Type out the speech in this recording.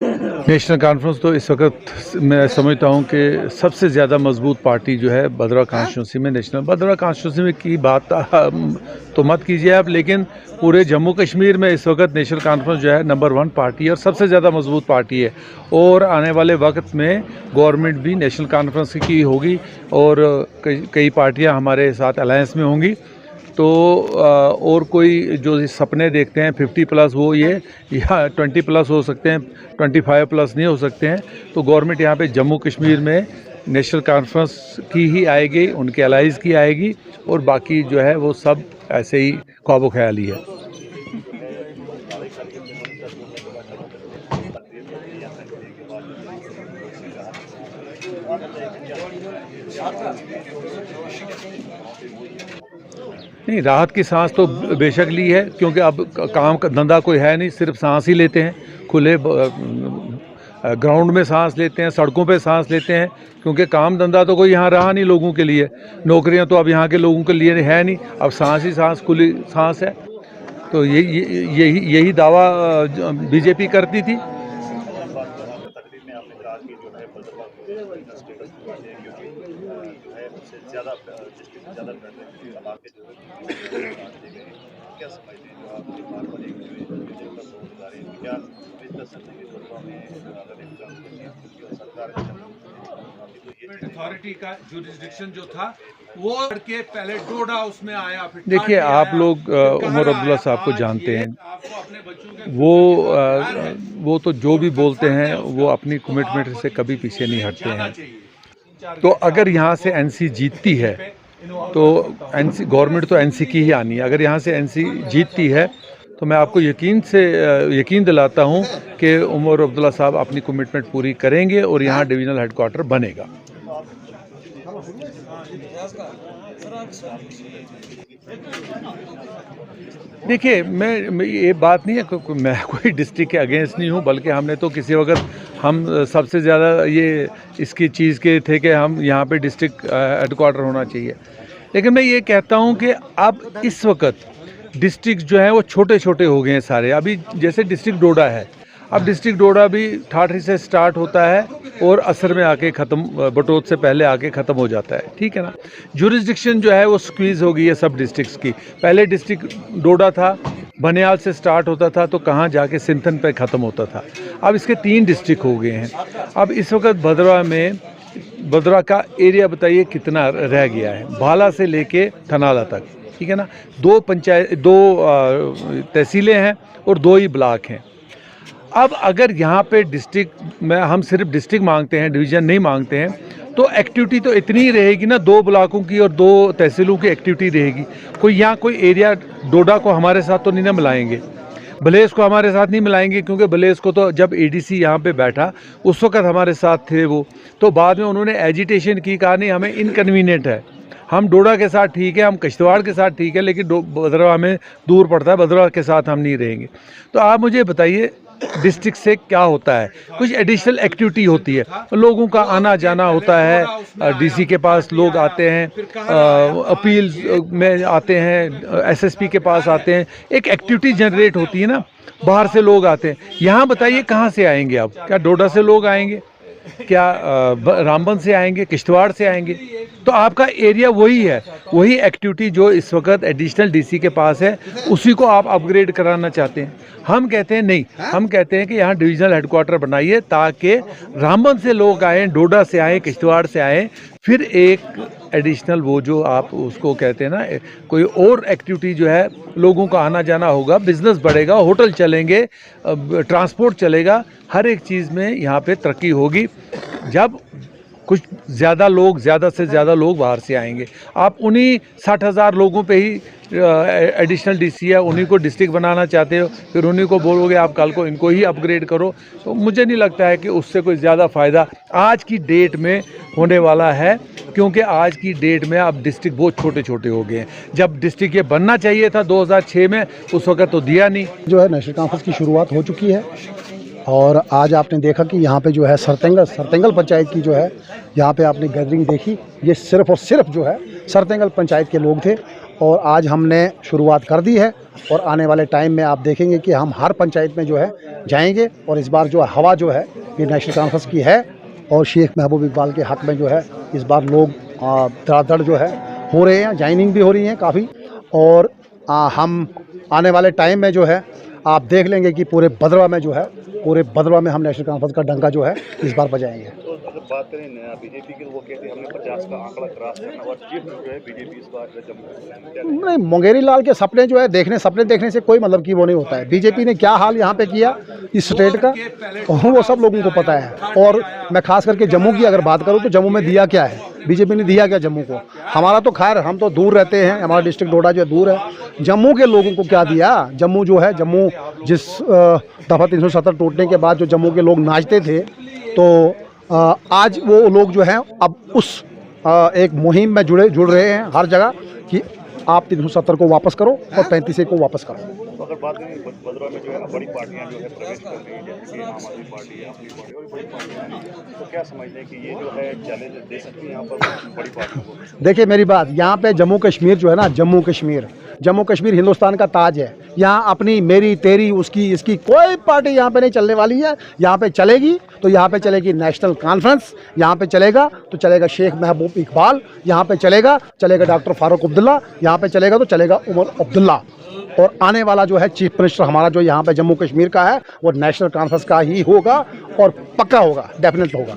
National conference तो इस वक्त मैं समझता हूँ कि सबसे ज़्यादा मजबूत पार्टी जो है भद्रवाह कॉन्स्टिट्यूंसी में नेशनल भद्रवाह कॉन्स्टिट्यूंसी में की बात तो मत कीजिए आप, लेकिन पूरे जम्मू कश्मीर में इस वक्त नेशनल कॉन्फ्रेंस जो है नंबर 1 पार्टी है और सबसे ज़्यादा मजबूत पार्टी है। और आने वाले वक्त में गवर्नमेंट भी नेशनल कॉन्फ्रेंस की होगी और कई पार्टियाँ हमारे साथ अलायंस में होंगी। तो और कोई जो सपने देखते हैं 50 प्लस वो ये या 20 प्लस हो सकते हैं, 25 प्लस नहीं हो सकते हैं। तो गवर्नमेंट यहाँ पे जम्मू कश्मीर में नेशनल कॉन्फ्रेंस की ही आएगी, उनके अलाइज की आएगी और बाकी जो है वो सब ऐसे ही ख्वाबो ख्याली है। नहीं, राहत की सांस तो बेशक ली है, क्योंकि अब काम का धंधा कोई है नहीं, सिर्फ सांस ही लेते हैं। खुले ग्राउंड में सांस लेते हैं, सड़कों पे सांस लेते हैं, क्योंकि काम धंधा तो कोई यहाँ रहा नहीं लोगों के लिए। नौकरियाँ तो अब यहाँ के लोगों के लिए है नहीं, अब सांस ही सांस, खुली सांस है। तो यही दावा बीजेपी करती थी। अथॉरिटी का जुरिस्डिक्शन जो था वो के पहले डोडा उसमें आया, फिर देखिए, आप लोग उमर अब्दुल्ला साहब को जानते हैं। वो तो जो भी बोलते हैं वो अपनी कमिटमेंट से कभी पीछे नहीं हटते हैं। तो अगर यहाँ से एनसी जीतती है तो एनसी गवर्नमेंट तो एनसी की ही आनी है। अगर यहाँ से एनसी जीतती है तो मैं आपको यकीन दिलाता हूँ कि उमर अब्दुल्ला साहब अपनी कमिटमेंट पूरी करेंगे और यहाँ डिवीजनल हेडक्वार्टर बनेगा। देखिए, मैं ये बात नहीं है, मैं कोई डिस्ट्रिक्ट के अगेंस्ट नहीं हूँ, बल्कि हमने तो किसी वक्त हम सबसे ज़्यादा ये इसकी चीज़ के थे कि हम यहाँ पे डिस्ट्रिक्ट हेडक्वार्टर होना चाहिए। लेकिन मैं ये कहता हूँ कि अब इस वक्त डिस्ट्रिक्ट जो है वो छोटे छोटे हो गए हैं सारे। अभी जैसे डिस्ट्रिक्ट डोडा है, अब डिस्ट्रिक्ट डोडा भी ठाठरी से स्टार्ट होता है और असर में आके ख़त्म, बटोत से पहले आके ख़त्म हो जाता है, ठीक है ना। जुरिस्डिक्शन जो है वो स्क्वीज़ हो गई है सब डिस्ट्रिक्ट्स की। पहले डिस्ट्रिक्ट डोडा था, बनियाल से स्टार्ट होता था तो कहाँ जाके सिंथन पे ख़त्म होता था। अब इसके 3 डिस्ट्रिक्ट हो गए हैं। अब इस वक्त भद्रवाह का एरिया बताइए कितना रह गया है, भाला से लेके थनाला तक, ठीक है ना। 2 तहसीलें हैं और 2 ही ब्लॉक हैं। अब अगर यहाँ पे डिस्ट्रिक्ट में हम सिर्फ डिस्ट्रिक्ट मांगते हैं, डिवीज़न नहीं मांगते हैं, तो एक्टिविटी तो इतनी ही रहेगी ना, 2 ब्लॉकों की और 2 तहसीलों की एक्टिविटी रहेगी। कोई एरिया डोडा को हमारे साथ तो नहीं ना मिलाएंगे, बलेस को हमारे साथ नहीं मिलाएंगे, क्योंकि बलेस को तो जब एडीसी यहाँ पे बैठा उस वक्त हमारे साथ थे वो, तो बाद में उन्होंने एजिटेशन की, कहा नहीं हमें इनकन्वीनियंट है, हम डोडा के साथ ठीक है, हम किश्तवाड़ के साथ ठीक है, लेकिन भद्रवाह में दूर पड़ता है, भद्रवाह के साथ हम नहीं रहेंगे। तो आप मुझे बताइए डिस्ट्रिक्ट से क्या होता है? कुछ एडिशनल एक्टिविटी होती है, लोगों का आना जाना होता है, डीसी के पास लोग आते हैं, अपील में आते हैं, एसएसपी के पास आते हैं, एक एक्टिविटी जनरेट होती है ना, बाहर से लोग आते हैं। यहाँ बताइए कहाँ से आएंगे आप? क्या डोडा से लोग आएंगे? क्या रामबन से आएंगे? किश्तवाड़ से आएंगे? तो आपका एरिया वही है, वही एक्टिविटी जो इस वक्त एडिशनल डीसी के पास है, उसी को आप अपग्रेड कराना चाहते हैं। हम कहते हैं नहीं, हम कहते हैं कि यहाँ डिवीजनल हेडक्वार्टर बनाइए ताकि रामबन से लोग आएँ, डोडा से आएँ, किश्तवाड़ से आएँ, फिर एक एडिशनल वो जो आप उसको कहते हैं ना, कोई और एक्टिविटी जो है, लोगों का आना जाना होगा, बिजनेस बढ़ेगा, होटल चलेंगे, ट्रांसपोर्ट चलेगा, हर एक चीज़ में यहाँ पे तरक्की होगी जब कुछ ज़्यादा से ज़्यादा लोग बाहर से आएंगे। आप उन्हीं 60,000 लोगों पे ही एडिशनल डीसी है, उन्हीं को डिस्ट्रिक्ट बनाना चाहते हो, फिर उन्हीं को बोलोगे आप कल को इनको ही अपग्रेड करो, तो मुझे नहीं लगता है कि उससे कोई ज़्यादा फ़ायदा आज की डेट में होने वाला है, क्योंकि आज की डेट में अब डिस्ट्रिक्ट बहुत छोटे छोटे हो गए हैं। जब डिस्ट्रिक्ट ये बनना चाहिए था 2006 में, उस वक्त तो दिया नहीं। जो है नेशनल कॉन्फ्रेंस की शुरुआत हो चुकी है और आज आपने देखा कि यहाँ पे जो है सरतेंगल पंचायत की जो है यहाँ पे आपने गैदरिंग देखी, ये सिर्फ और सिर्फ जो है सरतेंगल पंचायत के लोग थे और आज हमने शुरुआत कर दी है और आने वाले टाइम में आप देखेंगे कि हम हर पंचायत में जो है जाएंगे। और इस बार जो हवा जो है ये नेशनल कॉन्फ्रेंस की है और शेख महबूब इकबाल के हक़ में जो है इस बार लोग धड़ाधड़ जो है हो रहे हैं, ज्वाइनिंग भी हो रही हैं काफ़ी। और हम आने वाले टाइम में जो है आप देख लेंगे कि पूरे भद्रवा में जो है, पूरे भद्रवा में हम नेशनल कॉन्फ्रेंस का डंका जो है इस बार बजाएंगे। तो अगर बात करें बीजेपी की, वो कहते हैं हमने 50 का आंकड़ा क्रॉस करना और चीफ जो है बीजेपी इस बार जम्मू। नहीं, मुंगेरी लाल के सपने जो है सपने देखने से कोई मतलब की वो नहीं होता है। बीजेपी ने क्या हाल यहाँ पे किया इस स्टेट का वो सब लोगों को पता है। और मैं खास करके जम्मू की अगर बात करूँ तो जम्मू में दिया क्या है, बीजेपी ने दिया क्या जम्मू को। हमारा तो खैर हम तो दूर रहते हैं, हमारा डिस्ट्रिक्ट डोडा जो है दूर है। जम्मू के लोगों को क्या दिया, जम्मू जो है, जम्मू जिस दफ़ा 370 टूटने के बाद जो जम्मू के लोग नाचते थे, तो आज वो लोग जो हैं अब उस एक मुहिम में जुड़ रहे हैं हर जगह कि आप 370 को वापस करो और 35 को वापस करो। तो अगर बात करें भद्रवा में जो है बड़ी पार्टियां जो है प्रवेश कर रही हैं, जैसे कि आम आदमी पार्टी है, अपनी पार्टी और बड़ी पार्टियां हैं, तो क्या समझते हैं कि ये जो है चैलेंज दे सकती है यहाँ पर बड़ी पार्टियों को? देखिए मेरी बात, यहाँ पे जम्मू कश्मीर जो है ना, जम्मू कश्मीर हिंदुस्तान का ताज है। यहाँ अपनी मेरी तेरी उसकी इसकी कोई पार्टी यहाँ पे नहीं चलने वाली है। यहाँ पे चलेगी तो यहाँ पे चलेगी नेशनल कॉन्फ्रेंस, यहाँ पे चलेगा तो चलेगा शेख महबूब इकबाल, यहाँ पे चलेगा डॉक्टर फारूक अब्दुल्ला, यहाँ पे चलेगा तो चलेगा उमर अब्दुल्ला। और आने वाला जो है चीफ मिनिस्टर हमारा जो यहाँ पे जम्मू कश्मीर का है वो नेशनल कॉन्फ्रेंस का ही होगा और पक्का होगा, डेफिनेट होगा।